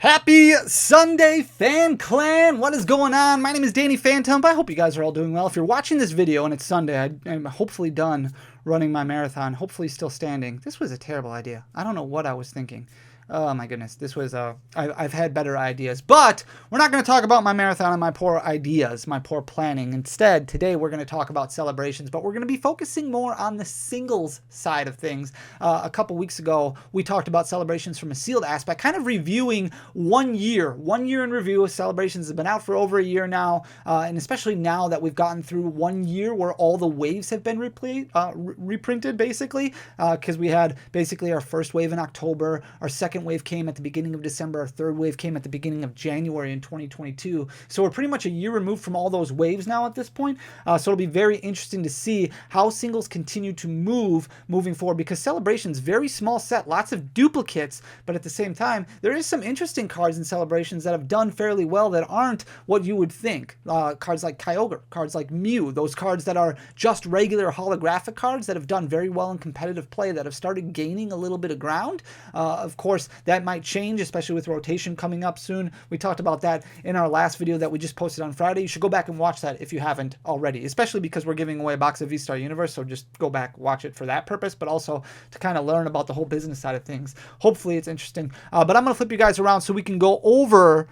Happy Sunday, Fan Clan! What is going on? My name is Danny Phantump. I hope you guys are all doing well. If you're watching this video and it's Sunday, I'm hopefully done running my marathon, hopefully still standing. This was a terrible idea. I don't know what I was thinking. Oh my goodness, this was, I've had better ideas. But we're not going to talk about my marathon and my poor ideas, my poor planning. Instead, today we're going to talk about celebrations, but we're going to be focusing more on the singles side of things. A couple weeks ago, we talked about celebrations from a sealed aspect, kind of reviewing 1 year. 1 year in review. Celebrations have been out for over a year now, and especially now that we've gotten through 1 year where all the waves have been reprinted, basically, because we had basically our first wave in October, our second wave came at the beginning of December, our third wave came at the beginning of January in 2022. So we're pretty much a year removed from all those waves now at this point. So it'll be very interesting to see how singles continue to moving forward, because Celebrations, very small set, lots of duplicates, but at the same time, there is some interesting cards in Celebrations that have done fairly well that aren't what you would think. Cards like Kyogre, cards like Mew, those cards that are just regular holographic cards that have done very well in competitive play, that have started gaining a little bit of ground. Of course, that might change, especially with rotation coming up soon. We talked about that in our last video that we just posted on Friday. You should go back and watch that if you haven't already, especially because we're giving away a box of V-Star Universe, so just go back, watch it for that purpose, but also to kind of learn about the whole business side of things. Hopefully it's interesting. But I'm going to flip you guys around so we can go over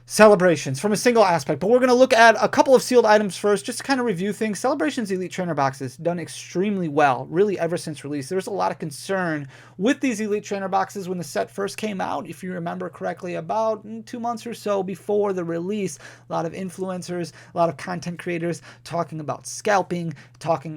Celebrations from a single aspect, but we're going to look at a couple of sealed items first, just to kind of review things. Celebrations Elite Trainer boxes done extremely well, really ever since release. There was a lot of concern with these Elite Trainer boxes when the set first came out. If you remember correctly, about 2 months or so before the release, a lot of influencers, a lot of content creators talking about scalping,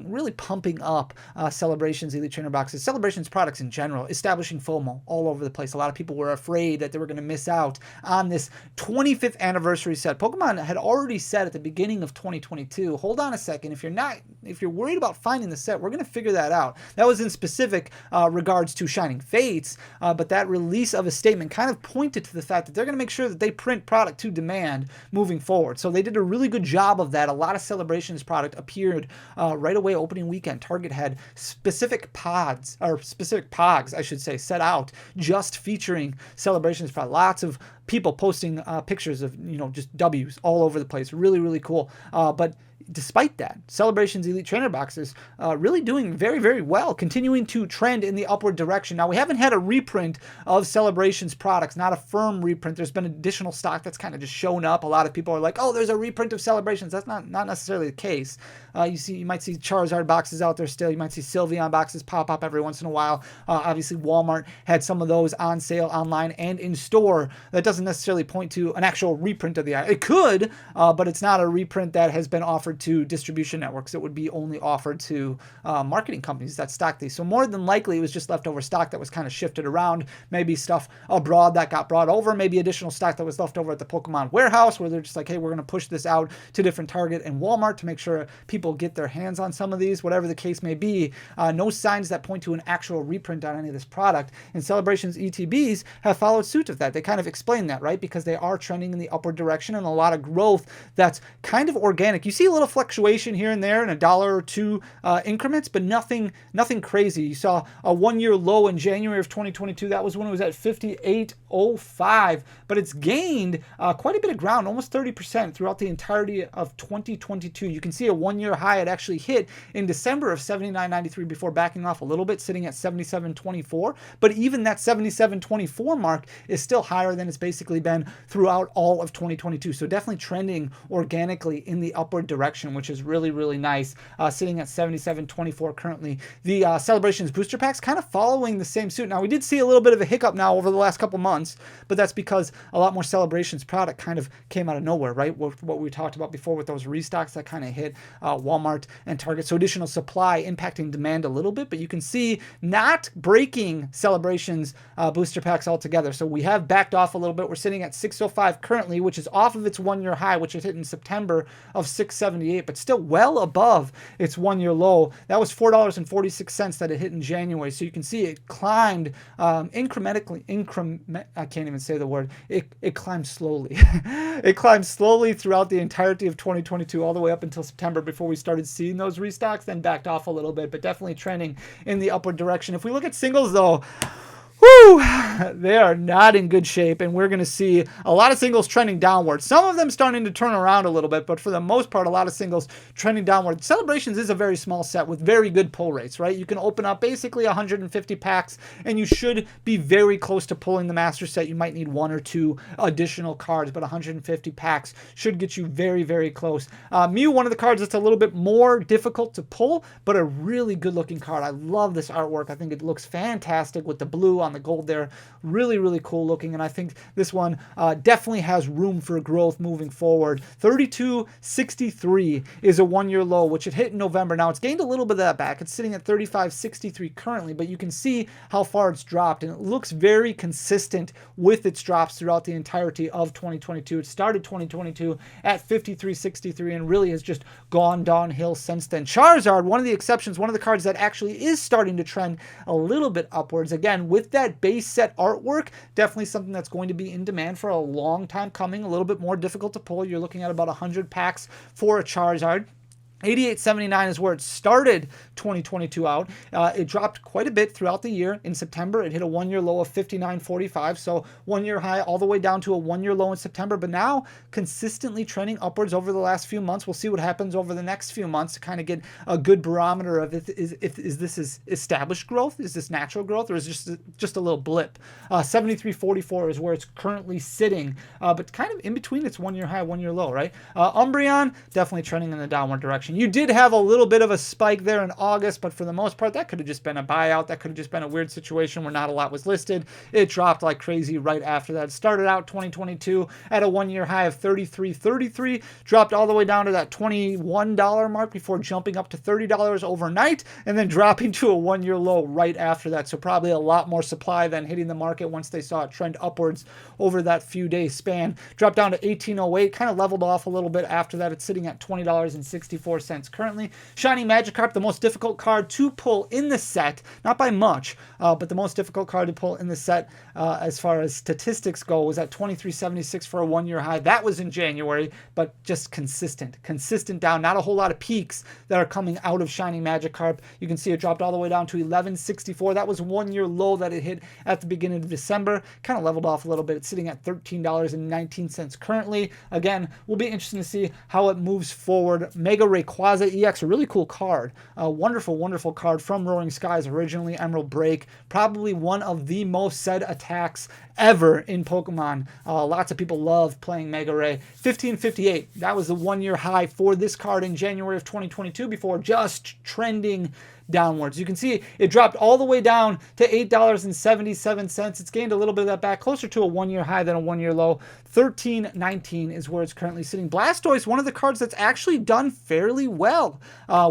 really pumping up Celebrations Elite Trainer boxes, Celebrations products in general, establishing FOMO all over the place. A lot of people were afraid that they were going to miss out on this 25th anniversary set. Pokemon had already said at the beginning of 2022, hold on a second, if you're worried about finding the set, we're going to figure that out. That was in specific regards to Shining Fates, but that release of a statement kind of pointed to the fact that they're going to make sure that they print product to demand moving forward. So they did a really good job of that. A lot of Celebrations product appeared right away opening weekend. Target had specific pods, or specific pogs, I should say, set out just featuring Celebrations product. Lots of people posting pictures of, just W's all over the place. Really, really cool. But despite that, Celebrations Elite Trainer boxes really doing very, very well, continuing to trend in the upward direction. Now, we haven't had a reprint of Celebrations products, not a firm reprint. There's been additional stock that's kind of just shown up. A lot of people are like, oh, there's a reprint of Celebrations. That's not necessarily the case. You might see Charizard boxes out there still. You might see Sylveon boxes pop up every once in a while. Obviously, Walmart had some of those on sale online and in store. That doesn't necessarily point to an actual reprint of the item. It could, but it's not a reprint that has been offered to distribution networks. It would be only offered to marketing companies that stock these. So more than likely, it was just leftover stock that was kind of shifted around. Maybe stuff abroad that got brought over. Maybe additional stock that was left over at the Pokemon warehouse, where they're just like, hey, we're going to push this out to different Target and Walmart to make sure people get their hands on some of these, whatever the case may be. No signs that point to an actual reprint on any of this product. And Celebrations ETBs have followed suit of that. They kind of explain that, right? Because they are trending in the upward direction and a lot of growth that's kind of organic. You see a little fluctuation here and there in $1 or $2 increments, but nothing crazy. You saw a 1 year low in January of 2022. That was when it was at 58.05, but it's gained quite a bit of ground, almost 30% throughout the entirety of 2022. You can see a 1 year high it actually hit in December of 79.93 before backing off a little bit, sitting at 77.24. But even that 77.24 mark is still higher than it's basically been throughout all of 2022. So definitely trending organically in the upward direction, which is really, really nice. Sitting at 77.24 currently. The Celebrations booster packs kind of following the same suit. Now, we did see a little bit of a hiccup now over the last couple months, but that's because a lot more Celebrations product kind of came out of nowhere, right? What we talked about before with those restocks that kind of hit Walmart and Target. So additional supply impacting demand a little bit, but you can see not breaking Celebrations booster packs altogether. So we have backed off a little bit. We're sitting at 605 currently, which is off of its 1 year high, which it hit in September of 678, but still well above its 1 year low. That was $4.46 that it hit in January. So you can see it climbed incrementally. I can't even say the word. It climbed slowly. It climbed slowly throughout the entirety of 2022, all the way up until September, before we started seeing those restocks, then backed off a little bit, but definitely trending in the upward direction. If we look at singles though, Woo! They are not in good shape, and we're going to see a lot of singles trending downward. Some of them starting to turn around a little bit, but for the most part, a lot of singles trending downward. Celebrations is a very small set with very good pull rates, right? You can open up basically 150 packs, and you should be very close to pulling the master set. You might need 1 or 2 additional cards, but 150 packs should get you very, very close. Mew, one of the cards that's a little bit more difficult to pull, but a really good looking card. I love this artwork. I think it looks fantastic with the blue on the gold there. Really, really cool looking, and I think this one definitely has room for growth moving forward. 32.63 is a 1-year low, which it hit in November. Now, it's gained a little bit of that back. It's sitting at 35.63 currently, but you can see how far it's dropped, and it looks very consistent with its drops throughout the entirety of 2022. It started 2022 at 53.63 and really has just gone downhill since then. Charizard, one of the exceptions, one of the cards that actually is starting to trend a little bit upwards. Again, with that base set artwork, definitely something that's going to be in demand for a long time coming. A little bit more difficult to pull. You're looking at about 100 packs for a Charizard. 88.79 is where it started 2022 out. It dropped quite a bit throughout the year. In September, it hit a 1-year low of 59.45, so 1-year high all the way down to a 1-year low in September, but now consistently trending upwards over the last few months. We'll see what happens over the next few months to kind of get a good barometer of is this established growth? Is this natural growth? Or is this just a little blip? 73.44 is where it's currently sitting, but kind of in between its 1-year high, 1-year low, right? Umbreon, definitely trending in the downward direction. You did have a little bit of a spike there in August, but for the most part, that could have just been a buyout. That could have just been a weird situation where not a lot was listed. It dropped like crazy right after that. It started out 2022 at a 1-year high of 33.33, dropped all the way down to that $21 mark before jumping up to $30 overnight, and then dropping to a 1-year low right after that. So probably a lot more supply than hitting the market once they saw it trend upwards over that few-day span. Dropped down to 18.08, kind of leveled off a little bit after that. It's sitting at $20.64 currently. Shiny Magikarp, the most difficult card to pull in the set, not by much, but the most difficult card to pull in the set as far as statistics go was at 23.76 for a 1-year high. That was in January, but just consistent down. Not a whole lot of peaks that are coming out of Shiny Magikarp. You can see it dropped all the way down to 11.64. That was 1-year low that it hit at the beginning of December. Kind of leveled off a little bit. It's sitting at $13.19 currently. Again, we'll be interested to see how it moves forward. Mega Rayquaza EX, a really cool card. A wonderful, wonderful card from Roaring Skies originally. Emerald Break, probably one of the most said attacks ever in Pokemon. Lots of people love playing Mega Ray. 15.58, that was the 1-year high for this card in January of 2022 before just trending downwards. You can see it dropped all the way down to $8.77. It's gained a little bit of that back, closer to a 1-year high than a 1-year low. 13.19 is where it's currently sitting. Blastoise, one of the cards that's actually done fairly well.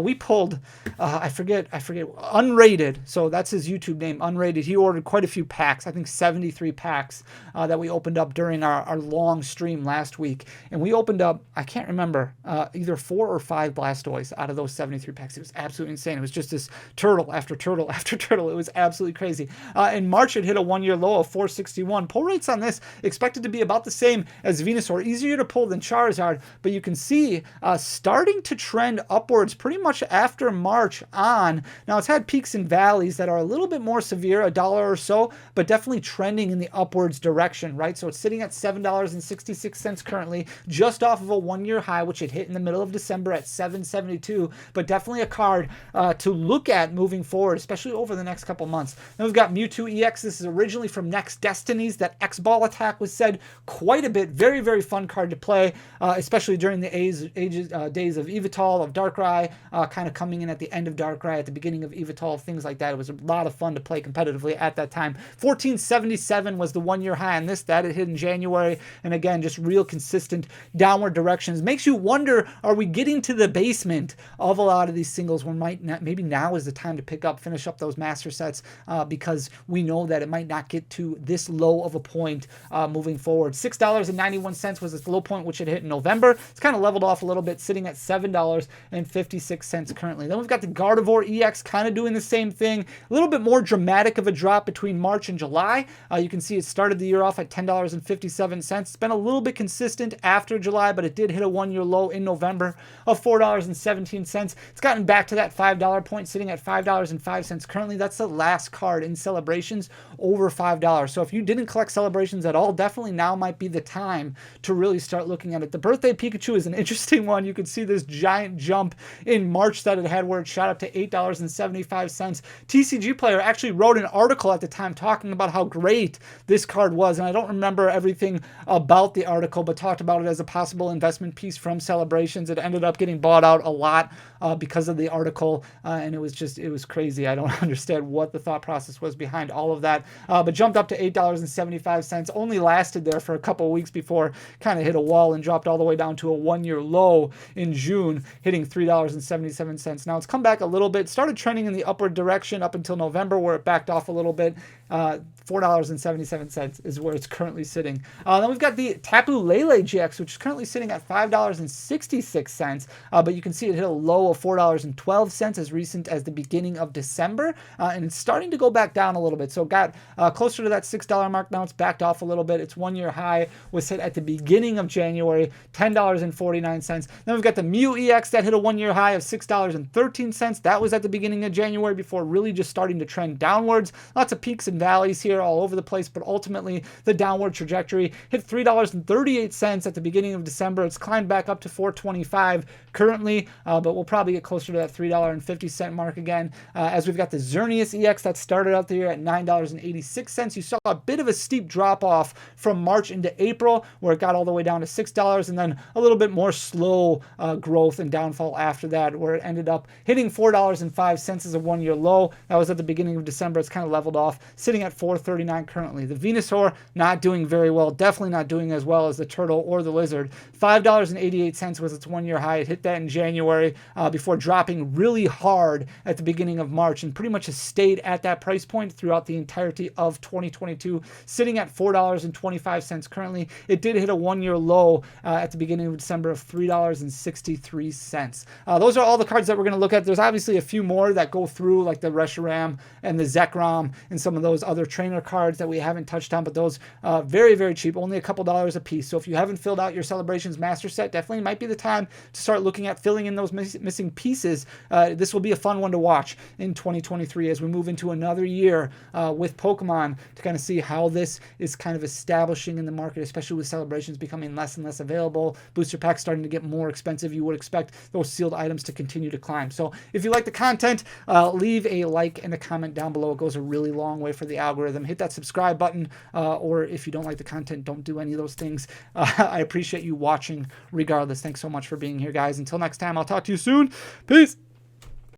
We pulled, I forget, Unrated. So that's his YouTube name, Unrated. He ordered quite a few packs, I think 73 packs that we opened up during our long stream last week. And we opened up, I can't remember, either 4 or 5 Blastoise out of those 73 packs. It was absolutely insane. It was just this turtle after turtle after turtle. It was absolutely crazy. In March, it hit a 1-year low of 461. Pull rates on this expected to be about the same as Venusaur. Easier to pull than Charizard, but you can see starting to trend upwards pretty much after March on. Now, it's had peaks and valleys that are a little bit more severe, $1 or so, but definitely trending in the upwards direction, right? So it's sitting at $7.66 currently, just off of a 1-year high, which it hit in the middle of December at $7.72, but definitely a card to look at moving forward, especially over the next couple months. Then we've got Mewtwo EX. This is originally from Next Destinies. That X-Ball attack was said quite a bit. Very, very fun card to play, especially during the days of Evital, of Darkrai, kind of coming in at the end of Darkrai, at the beginning of Evital, things like that. It was a lot of fun to play competitively at that time. 14.77 was the 1-year high on this. That it hit in January, and again, just real consistent downward directions. Makes you wonder, are we getting to the basement of a lot of these singles when maybe now is the time to finish up those master sets, because we know that it might not get to this low of a point moving forward. $6.91 was its low point, which it hit in November. It's kind of leveled off a little bit, sitting at $7.56 currently. Then we've got the Gardevoir EX kind of doing the same thing. A little bit more dramatic of a drop between March and July. You can see it's started the year off at $10.57. It's been a little bit consistent after July, but it did hit a one-year low in November of $4.17. It's gotten back to that $5 point, sitting at $5.05 currently. That's the last card in celebrations over $5. So if you didn't collect celebrations at all, definitely now might be the time to really start looking at it. The birthday Pikachu is an interesting one. You can see this giant jump in March that it had where it shot up to $8.75. TCG Player actually wrote an article at the time talking about how great this card was, and I don't remember everything about the article, but talked about it as a possible investment piece from celebrations. It ended up getting bought out a lot because of the article, and it was crazy. I don't understand what the thought process was behind all of that, but jumped up to $8.75, only lasted there for a couple of weeks before kind of hit a wall and dropped all the way down to a one-year low in June, hitting $3.77. Now it's come back a little bit, started trending in the upward direction up until November, where it backed off a little bit. $4.77 is where it's currently sitting. Then we've got the Tapu Lele GX, which is currently sitting at $5.66, but you can see it hit a low of $4.12 as recent as the beginning of December, and it's starting to go back down a little bit. So it got closer to that $6 mark. Now it's backed off a little bit. Its one-year high was hit at the beginning of January, $10.49. Then we've got the Mew EX that hit a one-year high of $6.13. That was at the beginning of January before really just starting to trend downwards. Lots of peaks and valleys here all over the place, but ultimately the downward trajectory hit $3.38 at the beginning of December. It's climbed back up to $4.25 currently, but we'll probably get closer to that $3.50 mark again, as we've got the Xerneas EX that started out the year at $9.86. You saw a bit of a steep drop off from March into April, where it got all the way down to $6, and then a little bit more slow growth and downfall after that, where it ended up hitting $4.05 as a one-year low. That was at the beginning of December. It's kind of leveled off, sitting at $4.39 currently. The Venusaur not doing very well, definitely not doing as well as the turtle or the lizard. $5.88 was its one-year high. It hit that in January before dropping really hard at the beginning of March, and pretty much has stayed at that price point throughout the entirety of 2022, sitting at $4.25 currently. It did hit a one-year low at the beginning of December of $3.63. Those are all the cards that we're going to look at. There's obviously a few more that go through, like the Reshiram and the Zekrom and some of those other trainer cards that we haven't touched on, but those very, very cheap, only a couple dollars a piece. So if you haven't filled out your Celebrations Master Set, definitely might be the time to start looking at filling in those missing pieces. This will be a fun one to watch in 2023 as we move into another year with Pokemon, to kind of see how this is kind of establishing in the market, especially with Celebrations becoming less and less available, booster packs starting to get more expensive. You would expect those sealed items to continue to climb. So if you like the content, leave a like and a comment down below. It goes a really long way for the algorithm. Hit that subscribe button, or if you don't like the content, don't do any of those things. I appreciate you watching regardless. Thanks so much for being here, guys. Until next time, I'll talk to you soon. Peace.